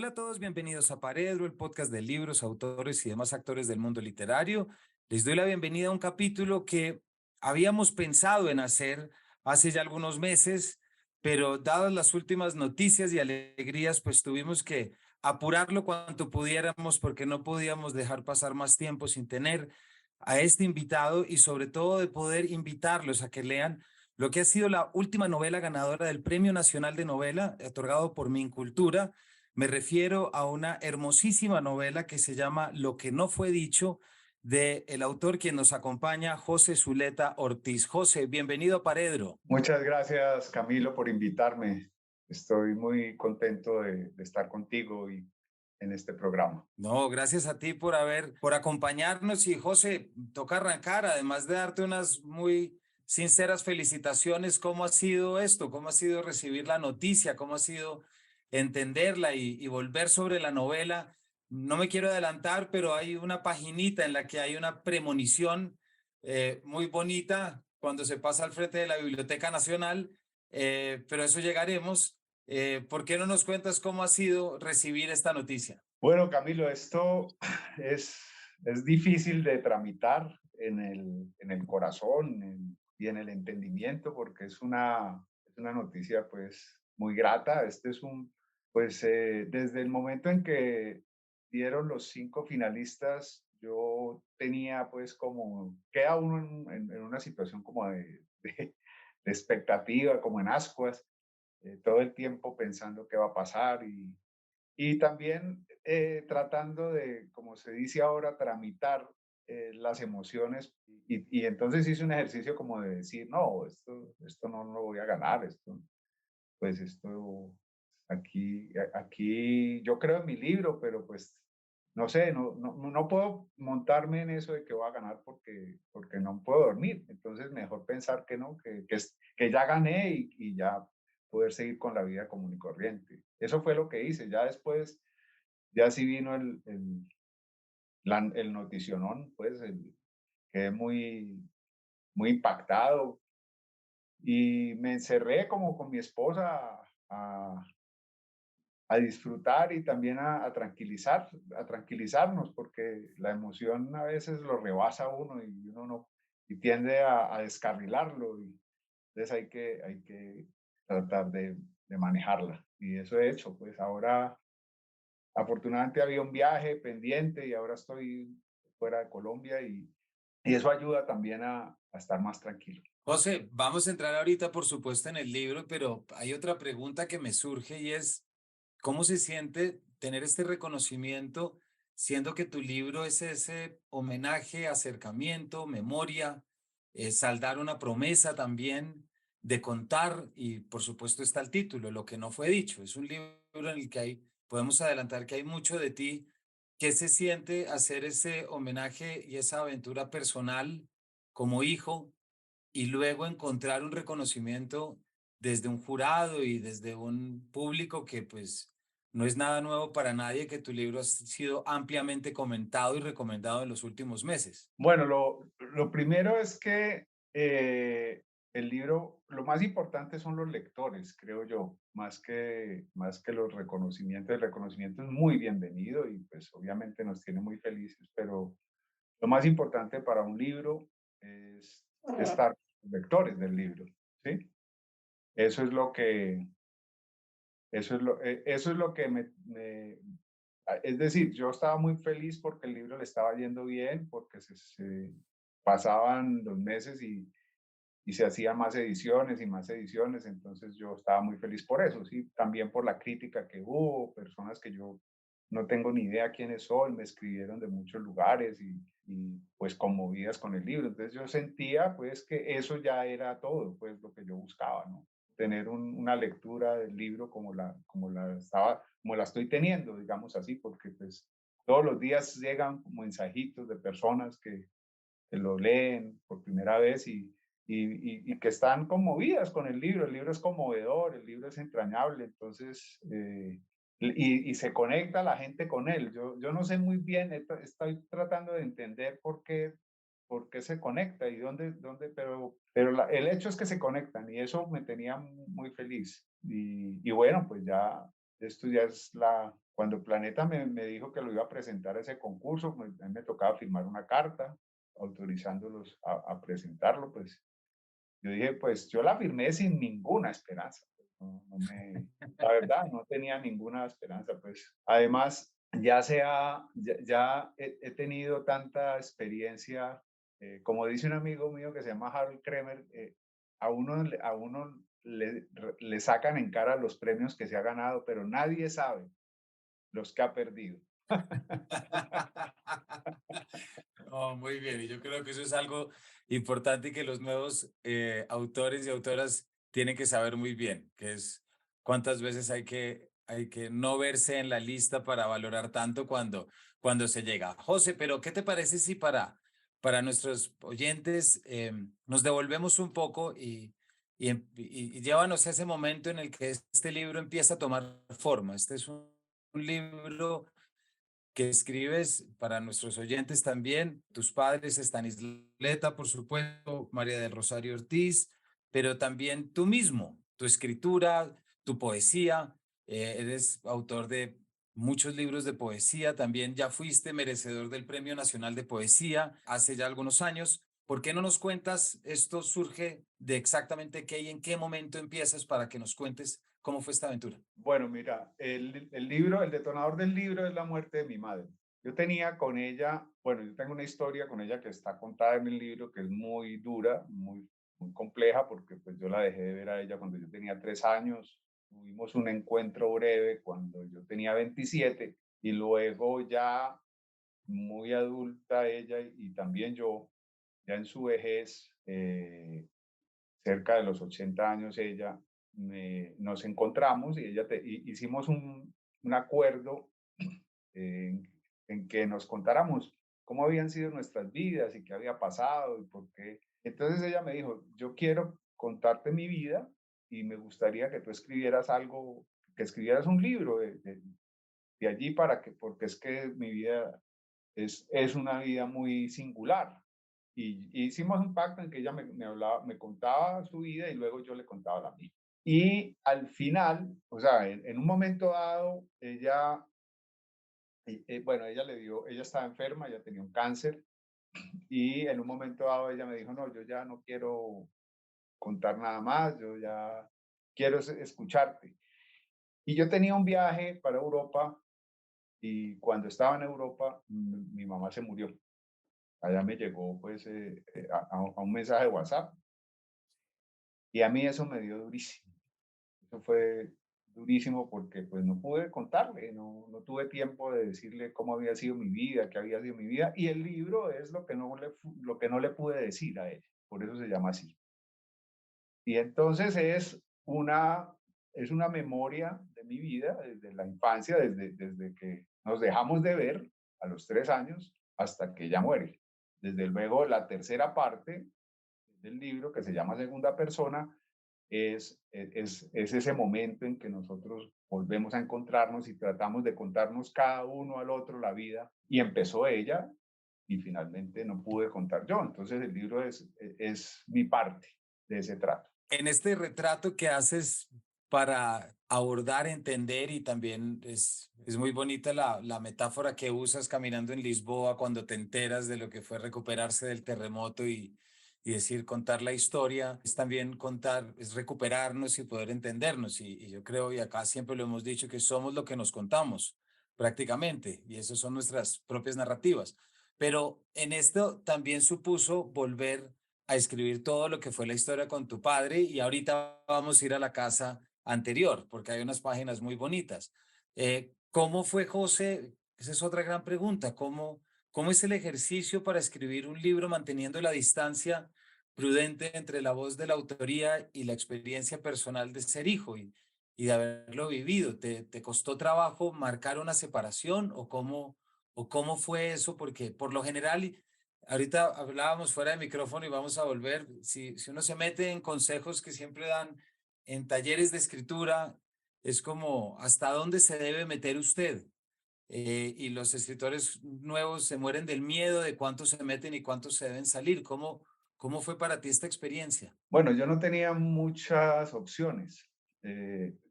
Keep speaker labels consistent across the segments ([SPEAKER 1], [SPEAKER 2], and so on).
[SPEAKER 1] Hola a todos, bienvenidos a Paredro, el podcast de libros, autores y demás actores del mundo literario. Les doy la bienvenida a un capítulo que habíamos pensado en hacer hace ya algunos meses, pero dadas las últimas noticias y alegrías, pues tuvimos que apurarlo cuanto pudiéramos porque no podíamos dejar pasar más tiempo sin tener a este invitado y sobre todo de poder invitarlos a que lean lo que ha sido la última novela ganadora del Premio Nacional de Novela, otorgado por Mincultura. Me refiero a una hermosísima novela que se llama Lo que no fue dicho, de el autor quien nos acompaña, José Zuleta Ortiz. José, bienvenido a Paredro.
[SPEAKER 2] Muchas gracias, Camilo, por invitarme. Estoy muy contento de estar contigo y en este programa.
[SPEAKER 1] No, gracias a ti por acompañarnos y José, toca arrancar, además de darte unas muy sinceras felicitaciones. ¿Cómo ha sido esto? ¿Cómo ha sido recibir la noticia? ¿Cómo ha sido entenderla y volver sobre la novela? No me quiero adelantar, pero hay una paginita en la que hay una premonición muy bonita cuando se pasa al frente de la Biblioteca Nacional, pero a eso llegaremos. ¿Por qué no nos cuentas cómo ha sido recibir esta noticia?
[SPEAKER 2] Bueno, Camilo, esto es, es difícil de tramitar en el corazón y en el entendimiento porque es una noticia pues muy grata. Desde el momento en que dieron los 5 finalistas, yo tenía pues como, queda uno en una situación como de expectativa, como en ascuas, todo el tiempo pensando qué va a pasar y también tratando de, como se dice ahora, tramitar las emociones. Y entonces hice un ejercicio como de decir, no, esto no lo voy a ganar, esto, aquí yo creo en mi libro, pero pues no sé, no puedo montarme en eso de que voy a ganar porque no puedo dormir. Entonces mejor pensar que no, que ya gané y ya poder seguir con la vida común y corriente. Eso fue lo que hice. Ya después, ya sí vino el noticionón, pues quedé muy impactado y me encerré como con mi esposa a, a disfrutar y también a tranquilizarnos, porque la emoción a veces lo rebasa a uno y uno no, y tiende a descarrilarlo, y entonces hay que tratar de manejarla. Y eso he hecho, pues ahora afortunadamente había un viaje pendiente y ahora estoy fuera de Colombia y eso ayuda también a estar más tranquilo.
[SPEAKER 1] José, vamos a entrar ahorita, por supuesto, en el libro, pero hay otra pregunta que me surge y es, ¿cómo se siente tener este reconocimiento, siendo que tu libro es ese homenaje, acercamiento, memoria, saldar una promesa también de contar y, por supuesto, está el título, Lo que no fue dicho? Es un libro en el que podemos adelantar que hay mucho de ti. ¿Qué se siente hacer ese homenaje y esa aventura personal como hijo? Y luego encontrar un reconocimiento desde un jurado y desde un público que pues no es nada nuevo para nadie, que tu libro ha sido ampliamente comentado y recomendado en los últimos meses.
[SPEAKER 2] Bueno, lo primero es que el libro, lo más importante son los lectores, creo yo, más que los reconocimientos. El reconocimiento es muy bienvenido y pues obviamente nos tiene muy felices, pero lo más importante para un libro es estar con los lectores del libro, ¿sí? Eso es lo que, eso es lo que es decir, yo estaba muy feliz porque el libro le estaba yendo bien, porque se pasaban los meses y se hacían más ediciones y más ediciones, entonces yo estaba muy feliz por eso, ¿sí? También por la crítica que hubo, personas que yo no tengo ni idea quiénes son, me escribieron de muchos lugares pues conmovidas con el libro, entonces yo sentía pues que eso ya era todo, pues lo que yo buscaba, ¿no? Tener una lectura del libro como la estoy teniendo, digamos así, porque pues todos los días llegan mensajitos de personas que lo leen por primera vez y que están conmovidas con el libro. El libro es conmovedor, el libro es entrañable, entonces, y se conecta la gente con él. Yo no sé muy bien, estoy tratando de entender por qué se conecta y pero el hecho es que se conectan y eso me tenía muy feliz. Y bueno, pues ya, esto ya es Cuando Planeta me dijo que lo iba a presentar a ese concurso, pues, a mí me tocaba firmar una carta autorizándolos a presentarlo, pues yo dije, pues yo la firmé sin ninguna esperanza. Pues, la verdad, no tenía ninguna esperanza, pues. Además, ya he tenido tanta experiencia, como dice un amigo mío que se llama Harold Kremer, a uno le sacan en cara los premios que se ha ganado, pero nadie sabe los que ha perdido.
[SPEAKER 1] Oh, muy bien, y yo creo que eso es algo importante que los nuevos autores y autoras tienen que saber muy bien, que es cuántas veces hay que no verse en la lista para valorar tanto cuando se llega. José, pero ¿qué te parece si para nuestros oyentes nos devolvemos un poco y llévanos a ese momento en el que este libro empieza a tomar forma? Este es un libro que escribes para nuestros oyentes también, tus padres, Estanisleta, por supuesto, María del Rosario Ortiz, pero también tú mismo, tu escritura, tu poesía. Eres autor de muchos libros de poesía, también ya fuiste merecedor del Premio Nacional de Poesía hace ya algunos años. ¿Por qué no nos cuentas? Esto surge de exactamente qué y en qué momento empiezas para que nos cuentes cómo fue esta aventura.
[SPEAKER 2] Bueno, mira, el detonador del libro es la muerte de mi madre. Yo tenía con ella, bueno, yo tengo una historia con ella que está contada en el libro, que es muy dura, muy compleja, porque pues yo la dejé de ver a ella cuando yo tenía 3 años. Tuvimos un encuentro breve cuando yo tenía 27 y luego ya muy adulta ella y también yo, ya en su vejez, cerca de los 80 años ella, nos encontramos y hicimos un acuerdo en, en que nos contáramos cómo habían sido nuestras vidas y qué había pasado y por qué. Entonces ella me dijo, yo quiero contarte mi vida y me gustaría que tú escribieras algo, que escribieras un libro de allí porque es que mi vida es una vida muy singular. Y hicimos un pacto en que ella me contaba su vida y luego yo le contaba la mía. Y al final, o sea, en un momento dado, bueno, ella estaba enferma, ella tenía un cáncer y en un momento dado ella me dijo, no, yo ya no quiero contar nada más, yo ya quiero escucharte. Y yo tenía un viaje para Europa y cuando estaba en Europa, mi mamá se murió. Allá me llegó pues a un mensaje de WhatsApp y a mí eso me dio durísimo. Eso fue durísimo porque pues no pude contarle, no tuve tiempo de decirle cómo había sido mi vida, qué había sido mi vida y el libro es lo que no le pude decir a ella, por eso se llama así. Y entonces es una memoria de mi vida desde la infancia, desde que nos dejamos de ver a los 3 años hasta que ella muere. Desde luego, la tercera parte del libro, que se llama Segunda Persona, es ese momento en que nosotros volvemos a encontrarnos y tratamos de contarnos cada uno al otro la vida. Y empezó ella y finalmente no pude contar yo. Entonces el libro es mi parte de ese trato.
[SPEAKER 1] En este retrato que haces para abordar, entender y también es muy bonita la metáfora que usas caminando en Lisboa cuando te enteras de lo que fue recuperarse del terremoto y decir, contar la historia, es también contar, es recuperarnos y poder entendernos. Y yo creo, y acá siempre lo hemos dicho, que somos lo que nos contamos prácticamente, y esas son nuestras propias narrativas. Pero en esto también supuso volver a escribir todo lo que fue la historia con tu padre y ahorita vamos a ir a la casa anterior porque hay unas páginas muy bonitas. ¿Cómo fue, José? Esa es otra gran pregunta. ¿Cómo es el ejercicio para escribir un libro manteniendo la distancia prudente entre la voz de la autoría y la experiencia personal de ser hijo y de haberlo vivido? ¿Te costó trabajo marcar una separación o cómo fue eso? Porque por lo general ahorita hablábamos fuera de micrófono y vamos a volver. Si uno se mete en consejos que siempre dan en talleres de escritura, es como hasta dónde se debe meter usted. Y los escritores nuevos se mueren del miedo de cuántos se meten y cuántos se deben salir. ¿Cómo fue para ti esta experiencia?
[SPEAKER 2] Bueno, yo no tenía muchas opciones.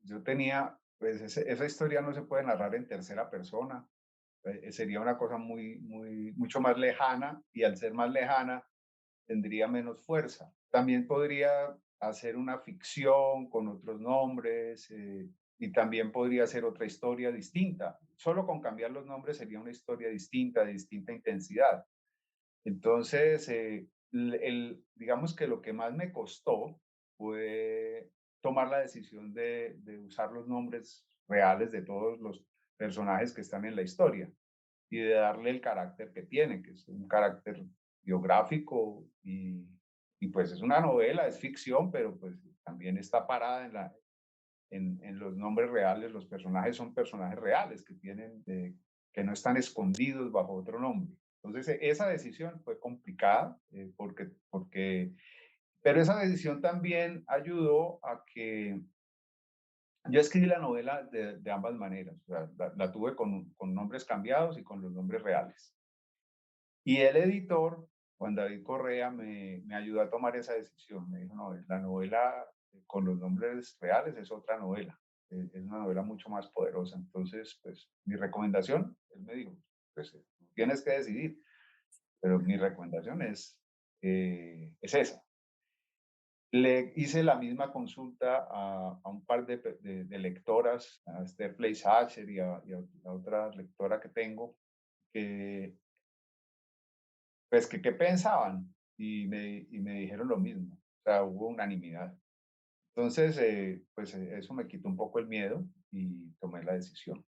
[SPEAKER 2] Yo tenía pues esa historia no se puede narrar en tercera persona. Sería una cosa mucho más lejana y al ser más lejana tendría menos fuerza. También podría hacer una ficción con otros nombres y también podría ser otra historia distinta. Solo con cambiar los nombres sería una historia distinta, de distinta intensidad. Entonces, digamos que lo que más me costó fue tomar la decisión de usar los nombres reales de todos los personajes que están en la historia y de darle el carácter que tiene, que es un carácter biográfico y pues es una novela, es ficción, pero pues también está parada en los nombres reales. Los personajes son personajes reales que tienen, que no están escondidos bajo otro nombre. Entonces, esa decisión fue complicada pero esa decisión también ayudó a que yo escribí la novela de ambas maneras. O sea, la tuve con nombres cambiados y con los nombres reales. Y el editor, Juan David Correa, me ayudó a tomar esa decisión. Me dijo, no, la novela con los nombres reales es otra novela. Es una novela mucho más poderosa. Entonces, pues, mi recomendación, él me dijo, pues, tienes que decidir, pero mi recomendación es esa. Le hice la misma consulta a un par de lectoras, a Esther Fleisacher y a otra lectora que tengo, que pues que qué pensaban y me dijeron lo mismo, o sea, hubo unanimidad. Entonces, pues eso me quitó un poco el miedo y tomé la decisión.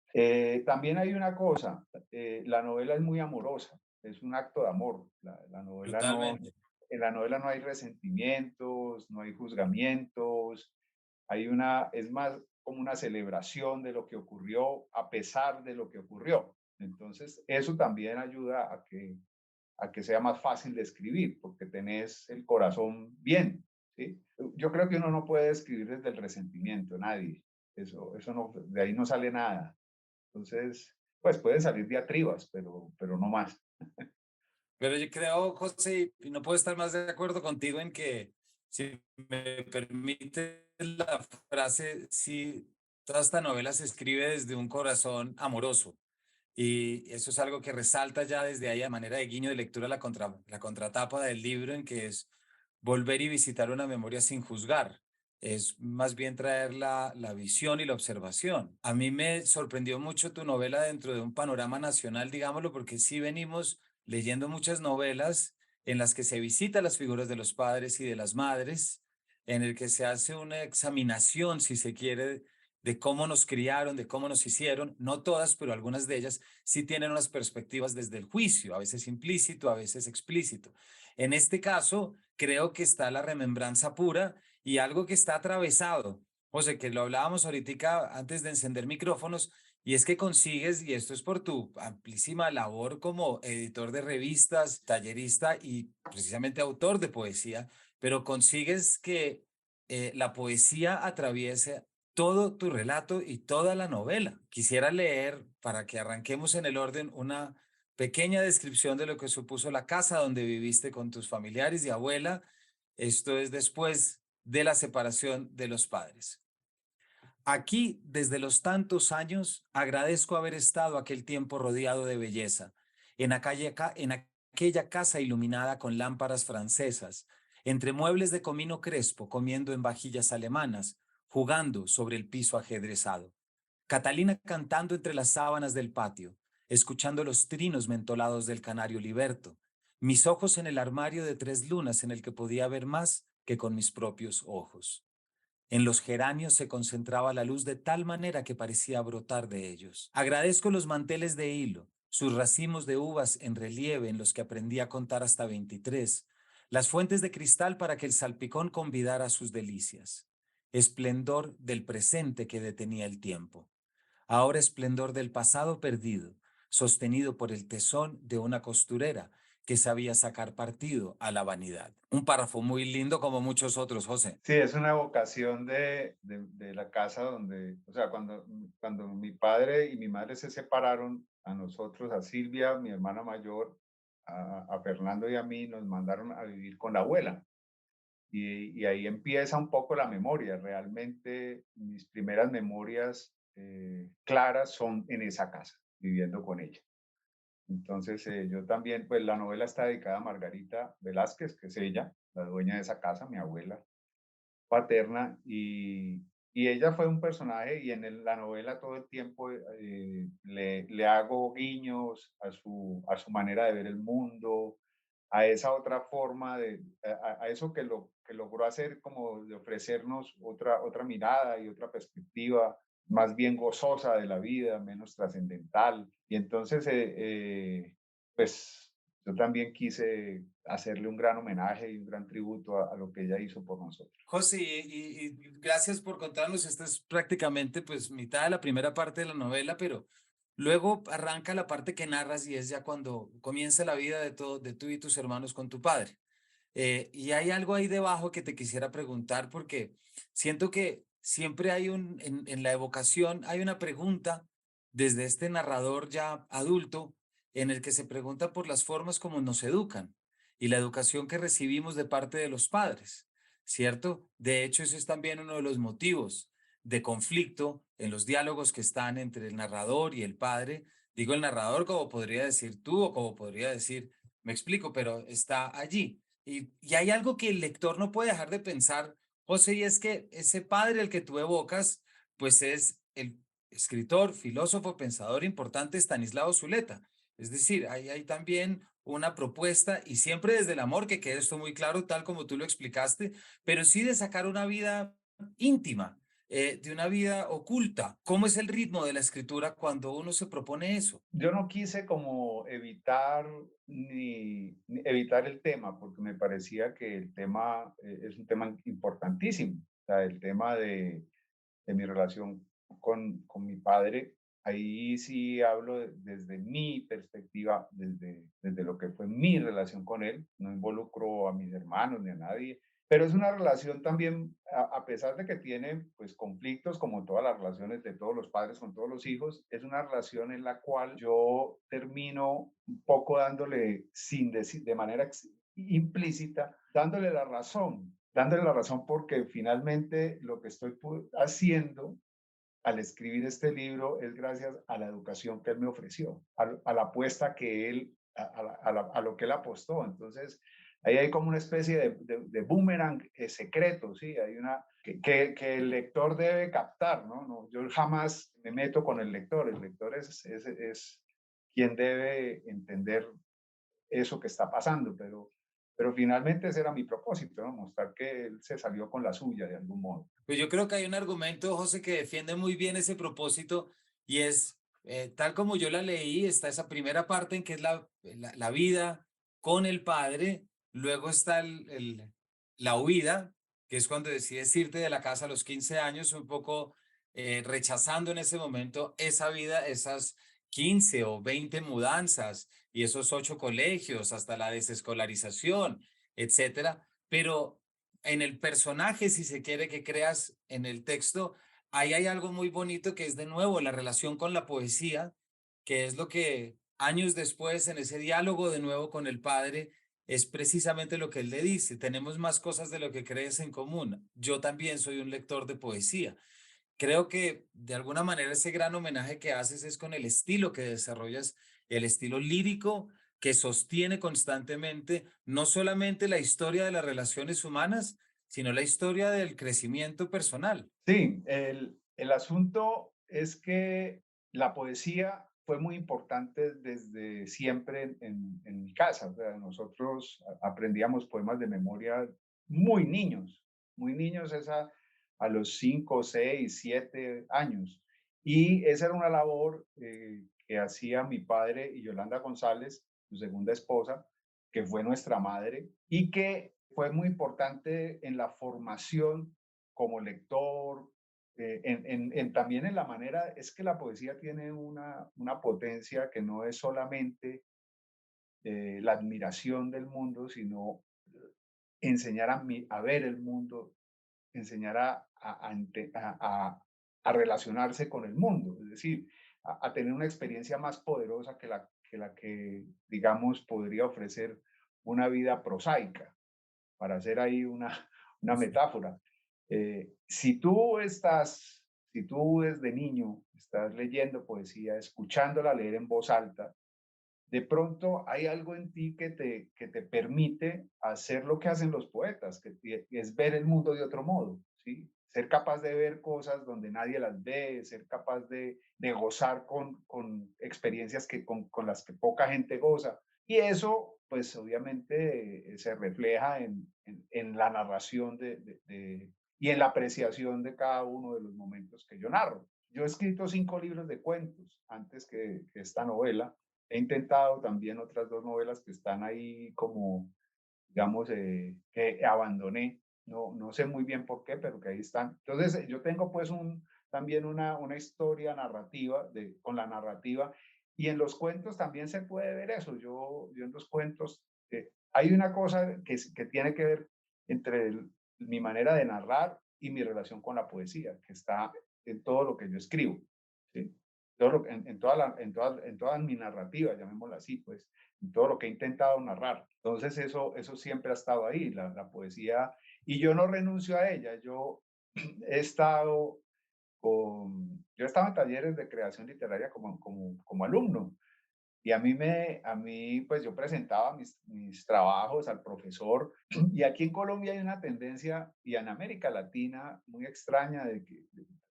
[SPEAKER 2] También hay una cosa, la novela es muy amorosa, es un acto de amor. La novela no,
[SPEAKER 1] Totalmente.
[SPEAKER 2] en la novela no hay resentimientos, no hay juzgamientos, es más como una celebración de lo que ocurrió a pesar de lo que ocurrió. Entonces, eso también ayuda a que sea más fácil de escribir, porque tenés el corazón bien, ¿sí? Yo creo que uno no puede escribir desde el resentimiento, nadie. Eso no, de ahí no sale nada. Entonces, pues pueden salir diatribas, pero no más.
[SPEAKER 1] Pero yo creo, José, y no puedo estar más de acuerdo contigo en que, si me permite la frase, sí, toda esta novela se escribe desde un corazón amoroso. Y eso es algo que resalta ya desde ahí a manera de guiño de lectura la contratapa del libro, en que es volver y visitar una memoria sin juzgar. Es más bien traer la visión y la observación. A mí me sorprendió mucho tu novela dentro de un panorama nacional, digámoslo, porque sí venimos leyendo muchas novelas en las que se visita las figuras de los padres y de las madres, en el que se hace una examinación, si se quiere, de cómo nos criaron, de cómo nos hicieron. No todas, pero algunas de ellas sí tienen unas perspectivas desde el juicio, a veces implícito, a veces explícito. En este caso, creo que está la remembranza pura y algo que está atravesado. José, que lo hablábamos ahorita antes de encender micrófonos, y es que consigues, y esto es por tu amplísima labor como editor de revistas, tallerista y precisamente autor de poesía, pero consigues que la poesía atraviese todo tu relato y toda la novela. Quisiera leer, para que arranquemos en el orden, una pequeña descripción de lo que supuso la casa donde viviste con tus familiares y abuela. Esto es después de la separación de los padres. Aquí, desde los tantos años, agradezco haber estado aquel tiempo rodeado de belleza, en aquella casa iluminada con lámparas francesas, entre muebles de comino crespo, comiendo en vajillas alemanas, jugando sobre el piso ajedrezado. Catalina cantando entre las sábanas del patio, escuchando los trinos mentolados del canario liberto, mis ojos en el armario de 3 lunas en el que podía ver más que con mis propios ojos. En los geranios se concentraba la luz de tal manera que parecía brotar de ellos. Agradezco los manteles de hilo, sus racimos de uvas en relieve en los que aprendí a contar hasta 23, las fuentes de cristal para que el salpicón convidara sus delicias. Esplendor del presente que detenía el tiempo. Ahora esplendor del pasado perdido, sostenido por el tesón de una costurera que sabía sacar partido a la vanidad. Un párrafo muy lindo como muchos otros, José.
[SPEAKER 2] Sí, es una evocación de la casa donde, o sea, cuando mi padre y mi madre se separaron, a nosotros, a Silvia, mi hermana mayor, a Fernando y a mí, nos mandaron a vivir con la abuela. Y ahí empieza un poco la memoria. Realmente mis primeras memorias claras son en esa casa, viviendo con ella. Entonces, yo también, pues la novela está dedicada a Margarita Velázquez, que es ella, la dueña de esa casa, mi abuela paterna, y ella fue un personaje y en la novela todo el tiempo le hago guiños a su manera de ver el mundo, a esa otra forma, a eso que logró hacer como de ofrecernos otra mirada y otra perspectiva más bien gozosa de la vida, menos trascendental. Y entonces, pues yo también quise hacerle un gran homenaje y un gran tributo a lo que ella hizo por nosotros.
[SPEAKER 1] José, y gracias por contarnos. Esta es prácticamente pues mitad de la primera parte de la novela, pero luego arranca la parte que narras y es ya cuando comienza la vida de todo, de tú y tus hermanos con tu padre. Y hay algo ahí debajo que te quisiera preguntar porque siento que siempre hay en la evocación hay una pregunta desde este narrador ya adulto en el que se pregunta por las formas como nos educan y la educación que recibimos de parte de los padres, ¿cierto? De hecho, eso es también uno de los motivos de conflicto en los diálogos que están entre el narrador y el padre. Digo el narrador como podría decir tú o como podría decir, me explico, pero está allí. Y hay algo que el lector no puede dejar de pensar, José, y es que ese padre al que tú evocas, pues es el escritor, filósofo, pensador importante Stanislao Zuleta. Es decir, hay también una propuesta y siempre desde el amor, que quede esto muy claro, tal como tú lo explicaste, pero sí de sacar una vida íntima, de una vida oculta. ¿Cómo es el ritmo de la escritura cuando uno se propone eso?
[SPEAKER 2] Yo no quise como evitar ni evitar el tema, porque me parecía que el tema es un tema importantísimo. O sea, el tema de mi relación con mi padre, ahí sí hablo desde mi perspectiva, desde lo que fue mi relación con él, no involucro a mis hermanos ni a nadie, pero es una relación también, a pesar de que tiene pues conflictos como todas las relaciones de todos los padres con todos los hijos, es una relación en la cual yo termino un poco dándole, sin decir, de manera implícita, dándole la razón porque finalmente lo que estoy haciendo al escribir este libro es gracias a la educación que él me ofreció, a la apuesta que él, a lo que él apostó. Entonces, ahí hay como una especie de boomerang secreto, ¿sí? Hay una que el lector debe captar, ¿no? No, yo jamás me meto con el lector es quien debe entender eso que está pasando, pero finalmente ese era mi propósito, ¿no? Mostrar que él se salió con la suya de algún modo.
[SPEAKER 1] Pues yo creo que hay un argumento, José, que defiende muy bien ese propósito y es, tal como yo la leí, está esa primera parte en que es la vida con el padre, luego está la huida, que es cuando decides irte de la casa a los 15 años, un poco rechazando en ese momento esa vida, esas 15 o 20 mudanzas y esos 8 colegios, hasta la desescolarización, etcétera. Pero en el personaje, si se quiere, que creas en el texto, ahí hay algo muy bonito que es de nuevo la relación con la poesía, que es lo que años después en ese diálogo de nuevo con el padre es precisamente lo que él le dice, tenemos más cosas de lo que crees en común. Yo también soy un lector de poesía. Creo que de alguna manera ese gran homenaje que haces es con el estilo que desarrollas, el estilo lírico que sostiene constantemente no solamente la historia de las relaciones humanas, sino la historia del crecimiento personal.
[SPEAKER 2] Sí, el asunto es que la poesía fue muy importante desde siempre en mi casa. O sea, nosotros aprendíamos poemas de memoria muy niños, a los 5, 6, 7 años. Y esa era una labor que hacía mi padre y Yolanda González, su segunda esposa, que fue nuestra madre, y que fue muy importante en la formación como lector, también en la manera, es que la poesía tiene una potencia que no es solamente la admiración del mundo, sino enseñar a ver el mundo, enseñar a relacionarse con el mundo, es decir, a tener una experiencia más poderosa que digamos, podría ofrecer una vida prosaica, para hacer ahí una metáfora. Si tú desde niño estás leyendo poesía, escuchándola leer en voz alta, de pronto hay algo en ti que te permite hacer lo que hacen los poetas, que es ver el mundo de otro modo, ¿sí? Ser capaz de ver cosas donde nadie las ve, ser capaz de gozar con experiencias con las que poca gente goza. Y eso, pues obviamente, se refleja en la narración y en la apreciación de cada uno de los momentos que yo narro. Yo he escrito 5 libros de cuentos antes que esta novela. He intentado también otras 2 novelas que están ahí como, digamos, que abandoné. No sé muy bien por qué, pero que ahí están. Entonces, yo tengo pues también una historia narrativa con la narrativa, y en los cuentos también se puede ver eso. Yo en los cuentos, hay una cosa que tiene que ver entre mi manera de narrar y mi relación con la poesía, que está en todo lo que yo escribo. ¿Sí? En toda mi narrativa, llamémosla así, pues, en todo lo que he intentado narrar. Entonces, eso siempre ha estado ahí, la poesía, y yo no renuncio a ella. He estado yo he estado en talleres de creación literaria como alumno, y pues yo presentaba mis trabajos al profesor, y aquí en Colombia hay una tendencia, y en América Latina, muy extraña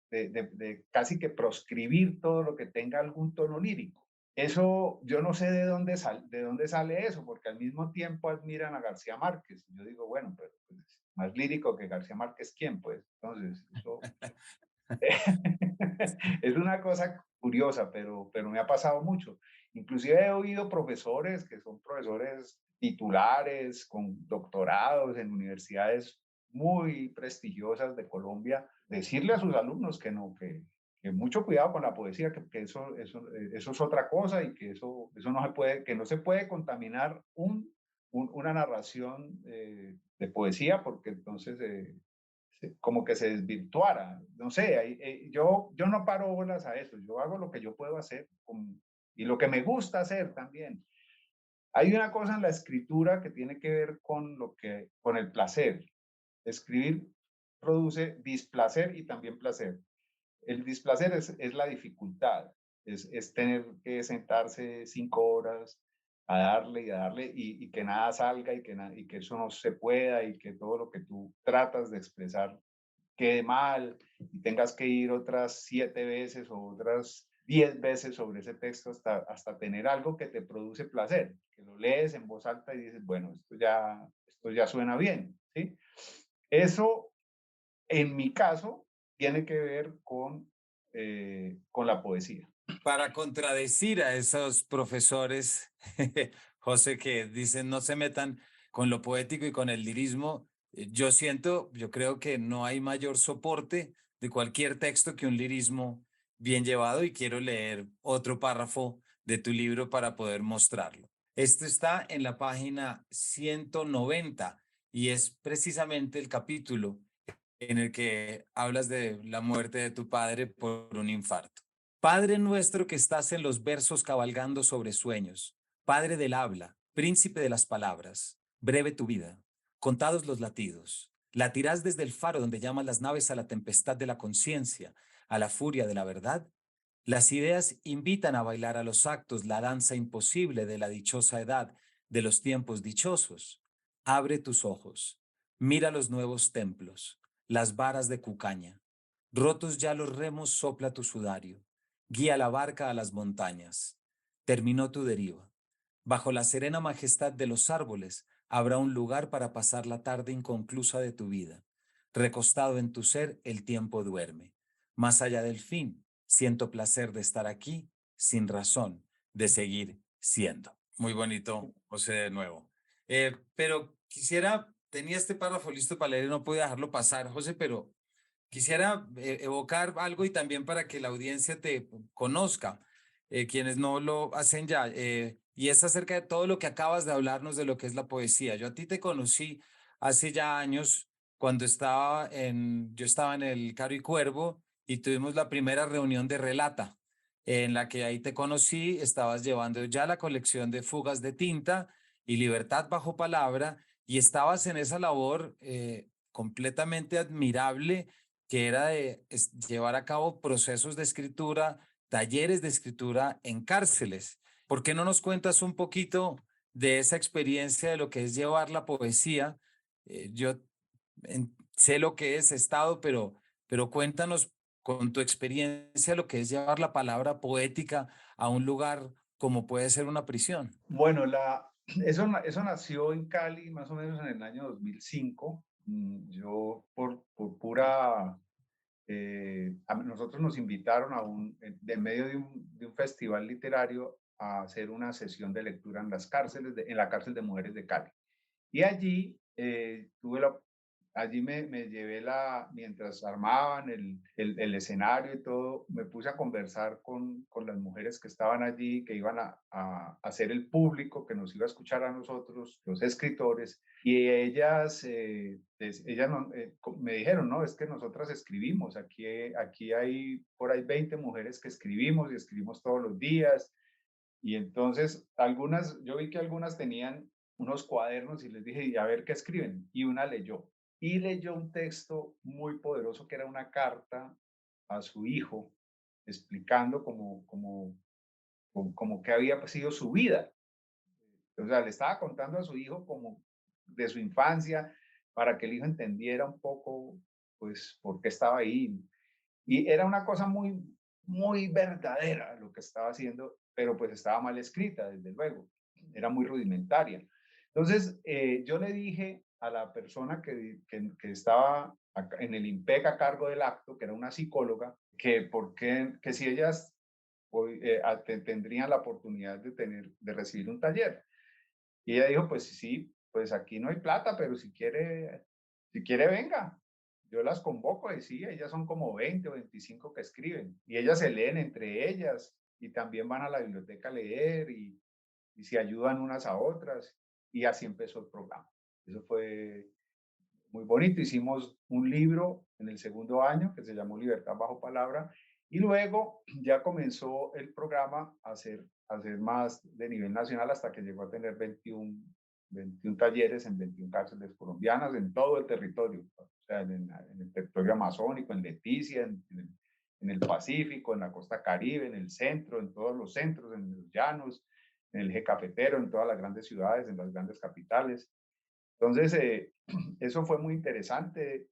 [SPEAKER 2] de casi que proscribir todo lo que tenga algún tono lírico. Eso, yo no sé de dónde sale eso, porque al mismo tiempo admiran a García Márquez. Yo digo, bueno, pero pues, más lírico que García Márquez, ¿quién? Pues, entonces, eso es una cosa curiosa, pero me ha pasado mucho. Inclusive he oído profesores que son profesores titulares con doctorados en universidades muy prestigiosas de Colombia, decirle a sus alumnos que no, que mucho cuidado con la poesía, que eso es otra cosa, y que eso no se puede, que no se puede contaminar una narración de poesía, porque entonces como que se desvirtuara. No sé, yo no paro bolas a eso, yo hago lo que yo puedo hacer y lo que me gusta hacer también. Hay una cosa en la escritura que tiene que ver con el placer. Escribir produce displacer y también placer. El displacer es la dificultad, es tener que sentarse 5 horas a darle y que nada salga, y que eso no se pueda, y que todo lo que tú tratas de expresar quede mal, y tengas que ir otras 7 veces o otras 10 veces sobre ese texto hasta tener algo que te produce placer, que lo lees en voz alta y dices, bueno, esto ya suena bien, ¿sí? Eso, en mi caso, tiene que ver con la poesía.
[SPEAKER 1] Para contradecir a esos profesores, José, que dicen no se metan con lo poético y con el lirismo, yo creo que no hay mayor soporte de cualquier texto que un lirismo bien llevado, y quiero leer otro párrafo de tu libro para poder mostrarlo. Esto está en la página 190 y es precisamente el capítulo en el que hablas de la muerte de tu padre por un infarto. Padre nuestro que estás en los versos cabalgando sobre sueños, Padre del habla, príncipe de las palabras, breve tu vida, contados los latidos, latirás desde el faro donde llamas las naves a la tempestad de la conciencia, a la furia de la verdad. Las ideas invitan a bailar a los actos la danza imposible de la dichosa edad, de los tiempos dichosos. Abre tus ojos, mira los nuevos templos, las varas de cucaña. Rotos ya los remos, sopla tu sudario. Guía la barca a las montañas. Terminó tu deriva. Bajo la serena majestad de los árboles habrá un lugar para pasar la tarde inconclusa de tu vida. Recostado en tu ser, el tiempo duerme. Más allá del fin, siento placer de estar aquí, sin razón, de seguir siendo. Muy bonito, José, de nuevo. Pero tenía este párrafo listo para leer y no pude dejarlo pasar, José, pero quisiera evocar algo y también para que la audiencia te conozca, quienes no lo hacen ya, y es acerca de todo lo que acabas de hablarnos de lo que es la poesía. Yo a ti te conocí hace ya años cuando yo estaba en el Caro y Cuervo y tuvimos la primera reunión de Relata, en la que ahí te conocí, estabas llevando ya la colección de Fugas de Tinta y Libertad bajo palabra, y estabas en esa labor completamente admirable que era de llevar a cabo procesos de escritura, talleres de escritura en cárceles. ¿Por qué no nos cuentas un poquito de esa experiencia de lo que es llevar la poesía? Yo sé lo que es, he estado, pero cuéntanos con tu experiencia lo que es llevar la palabra poética a un lugar como puede ser una prisión.
[SPEAKER 2] Bueno, eso nació en Cali más o menos en el año 2005. Yo por pura nosotros nos invitaron de medio de un festival literario a hacer una sesión de lectura en las cárceles, en la cárcel de mujeres de Cali. Y allí allí me llevé mientras armaban el escenario y todo, me puse a conversar con las mujeres que estaban allí, que iban a ser el público que nos iba a escuchar a nosotros, los escritores, y ellas me dijeron, no, es que nosotras escribimos, aquí hay por ahí 20 mujeres que escribimos y escribimos todos los días, y entonces yo vi que algunas tenían unos cuadernos y les dije, y a ver qué escriben. Y una leyó. Y leyó un texto muy poderoso que era una carta a su hijo, explicando como que había sido su vida. O sea, le estaba contando a su hijo como de su infancia para que el hijo entendiera un poco, pues, por qué estaba ahí. Y era una cosa muy verdadera lo que estaba haciendo, pero pues estaba mal escrita, desde luego. Era muy rudimentaria. Entonces, yo le dije a la persona que estaba en el IMPEC a cargo del acto, que era una psicóloga, que si ellas hoy, tendrían la oportunidad de recibir un taller. Y ella dijo, pues sí, pues aquí no hay plata, pero si quiere venga. Yo las convoco y sí, ellas son como 20 o 25 que escriben y ellas se leen entre ellas y también van a la biblioteca a leer y se ayudan unas a otras y así empezó el programa. Eso fue muy bonito. Hicimos un libro en el segundo año que se llamó Libertad bajo palabra y luego ya comenzó el programa a ser más de nivel nacional hasta que llegó a tener 21 talleres en 21 cárceles colombianas en todo el territorio, o sea, en el territorio amazónico, en Leticia, en el Pacífico, en la costa Caribe, en el centro, en todos los centros, en los llanos, en el eje cafetero, en todas las grandes ciudades, en las grandes capitales. Entonces, eso fue muy interesante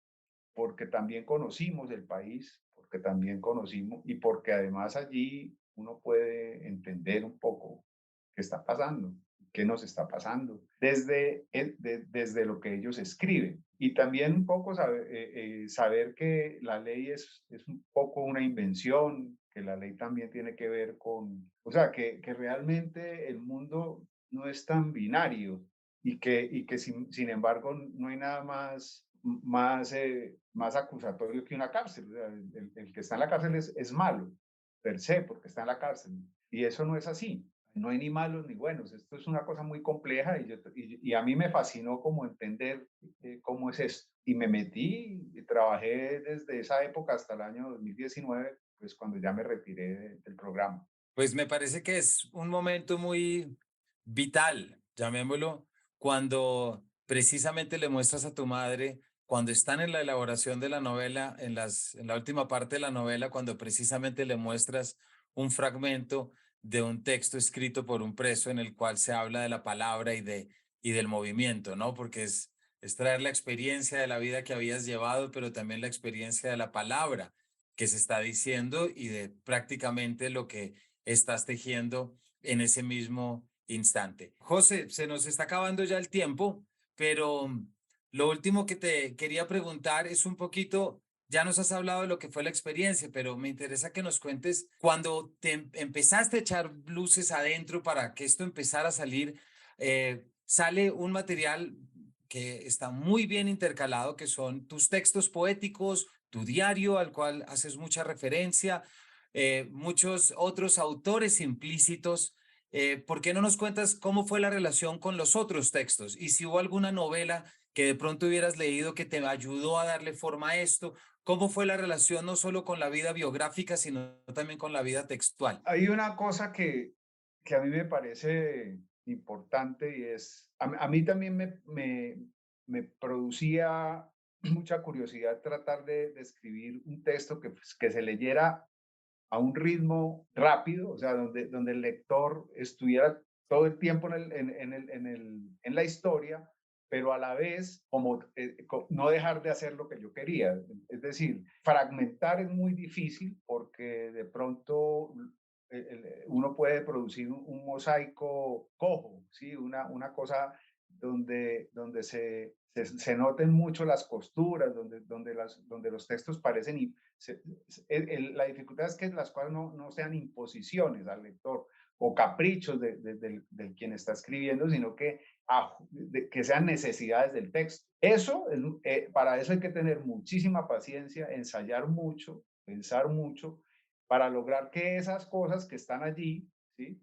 [SPEAKER 2] porque también conocimos el país, porque también conocimos y porque además allí uno puede entender un poco qué está pasando, qué nos está pasando, desde lo que ellos escriben. Y también un poco saber que la ley es un poco una invención, que la ley también tiene que ver o sea, que realmente el mundo no es tan binario y que sin embargo no hay nada más acusatorio que una cárcel. O sea, el que está en la cárcel es malo, per se, porque está en la cárcel. Y eso no es así. No hay ni malos ni buenos. Esto es una cosa muy compleja y a mí me fascinó como entender cómo es esto. Y me metí y trabajé desde esa época hasta el año 2019, pues cuando ya me retiré del programa.
[SPEAKER 1] Pues me parece que es un momento muy vital, llamémoslo, cuando precisamente le muestras a tu madre, cuando están en la elaboración de la novela, en la última parte de la novela, cuando precisamente le muestras un fragmento de un texto escrito por un preso en el cual se habla de la palabra y del movimiento, ¿no? Porque es traer la experiencia de la vida que habías llevado, pero también la experiencia de la palabra que se está diciendo y de prácticamente lo que estás tejiendo en ese mismo instante. José, se nos está acabando ya el tiempo, pero lo último que te quería preguntar es un poquito, ya nos has hablado de lo que fue la experiencia, pero me interesa que nos cuentes cuando te empezaste a echar luces adentro para que esto empezara a salir, sale un material que está muy bien intercalado, que son tus textos poéticos, tu diario al cual haces mucha referencia, muchos otros autores implícitos. ¿Por qué no nos cuentas cómo fue la relación con los otros textos? Y si hubo alguna novela que de pronto hubieras leído que te ayudó a darle forma a esto, ¿cómo fue la relación no solo con la vida biográfica, sino también con la vida textual?
[SPEAKER 2] Hay una cosa que a mí me parece importante y es, a mí también me producía mucha curiosidad tratar de escribir un texto que, pues, que se leyera a un ritmo rápido, o sea, donde el lector estuviera todo el tiempo en la historia, pero a la vez como no dejar de hacer lo que yo quería. Es decir, fragmentar es muy difícil porque de pronto uno puede producir un mosaico cojo, ¿sí? Una cosa donde se noten mucho las costuras, donde los textos parecen la dificultad es que las cosas no sean imposiciones al lector o caprichos del quien está escribiendo, sino que sean necesidades del texto. Para eso hay que tener muchísima paciencia, ensayar mucho, pensar mucho, para lograr que esas cosas que están allí, ¿sí?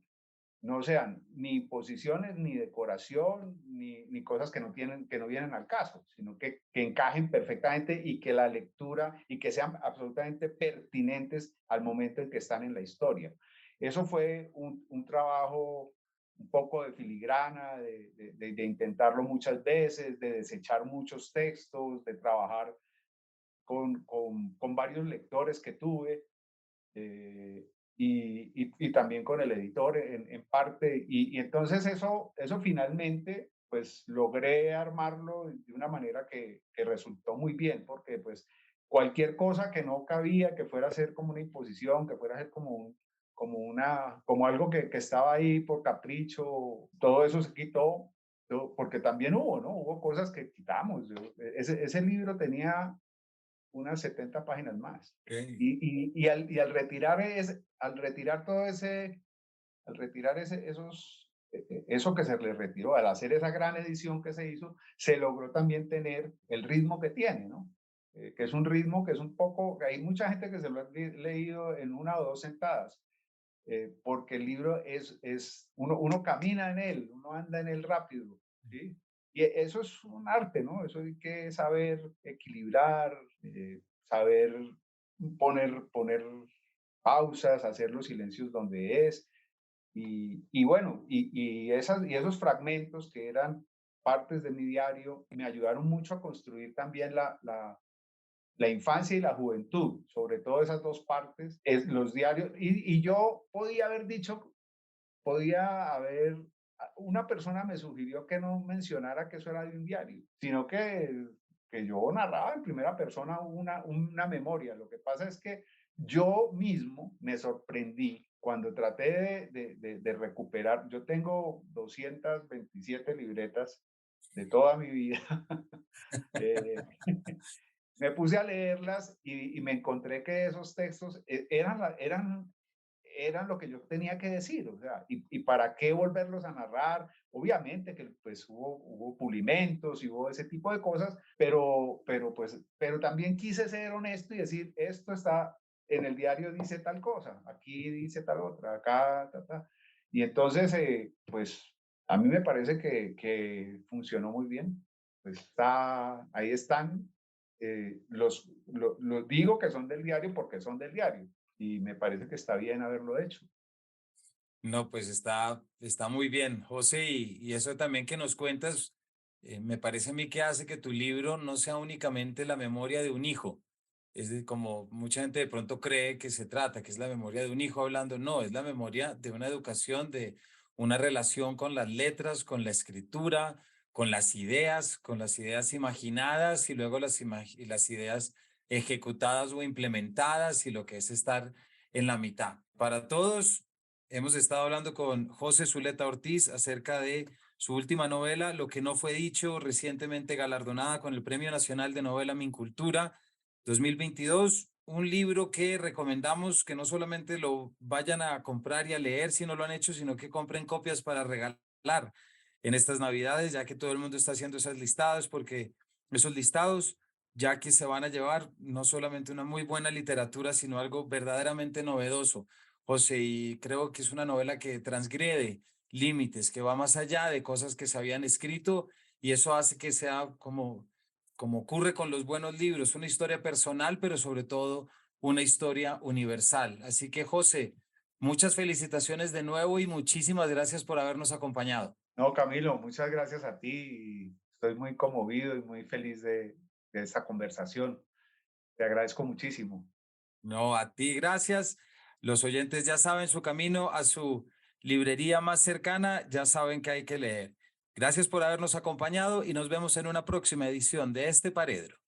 [SPEAKER 2] No sean ni posiciones, ni decoración, ni cosas que no vienen al caso, sino que encajen perfectamente y que la lectura y que sean absolutamente pertinentes al momento en que están en la historia. Eso fue un trabajo un poco de filigrana, de intentarlo muchas veces, de desechar muchos textos, de trabajar con varios lectores que tuve, eh, y también con el editor en parte. Y entonces eso finalmente, pues logré armarlo de una manera que resultó muy bien, porque pues cualquier cosa que no cabía, que fuera a ser como una imposición, que fuera a ser como algo que estaba ahí por capricho, todo eso se quitó, porque también hubo, ¿no? Hubo cosas que quitamos. Ese libro tenía unas 70 páginas más.
[SPEAKER 1] Ok.
[SPEAKER 2] Al retirar todo al retirar eso que se le retiró, al hacer esa gran edición que se hizo, se logró también tener el ritmo que tiene, ¿no? Que es un ritmo que es un poco, hay mucha gente que se lo ha leído en una o dos sentadas, porque el libro uno camina en él, uno anda en él rápido, ¿sí? Y eso es un arte, ¿no? Eso hay que saber equilibrar, saber poner pausas, hacer los silencios donde es. Y bueno, y esos fragmentos que eran partes de mi diario me ayudaron mucho a construir también la infancia y la juventud, sobre todo esas dos partes, los diarios. Y yo una persona me sugirió que no mencionara que eso era de un diario, sino que yo narraba en primera persona una memoria. Lo que pasa es que yo mismo me sorprendí cuando traté de recuperar. Yo tengo 227 libretas de toda mi vida. eh, Me puse a leerlas y me encontré que esos textos eran lo que yo tenía que decir, o sea, y para qué volverlos a narrar. Obviamente que pues hubo pulimentos y hubo ese tipo de cosas, pero también quise ser honesto y decir, esto está en el diario, dice tal cosa, aquí dice tal otra, acá, Y entonces, pues a mí me parece que funcionó muy bien. Pues ahí están. Los digo que son del diario porque son del diario y me parece que está bien haberlo hecho.
[SPEAKER 1] No, pues está muy bien, José, y eso también que nos cuentas, me parece a mí que hace que tu libro no sea únicamente la memoria de un hijo. Como mucha gente de pronto cree que se trata, que es la memoria de un hijo hablando, no, es la memoria de una educación, de una relación con las letras, con la escritura, con las ideas imaginadas y luego y las ideas ejecutadas o implementadas y lo que es estar en la mitad. Para todos. Hemos estado hablando con José Zuleta Ortiz acerca de su última novela, Lo que no fue dicho, recientemente galardonada con el Premio Nacional de Novela Mincultura 2022, un libro que recomendamos que no solamente lo vayan a comprar y a leer si no lo han hecho, sino que compren copias para regalar en estas Navidades, ya que todo el mundo está haciendo esas listadas, porque esos listados, ya que se van a llevar no solamente una muy buena literatura, sino algo verdaderamente novedoso. José, y creo que es una novela que transgrede límites, que va más allá de cosas que se habían escrito y eso hace que sea como ocurre con los buenos libros, una historia personal, pero sobre todo una historia universal. Así que, José, muchas felicitaciones de nuevo y muchísimas gracias por habernos acompañado.
[SPEAKER 2] No, Camilo, muchas gracias a ti. Estoy muy conmovido y muy feliz de esta conversación. Te agradezco muchísimo.
[SPEAKER 1] No, a ti, gracias. Los oyentes ya saben su camino a su librería más cercana, ya saben que hay que leer. Gracias por habernos acompañado y nos vemos en una próxima edición de este Paredro.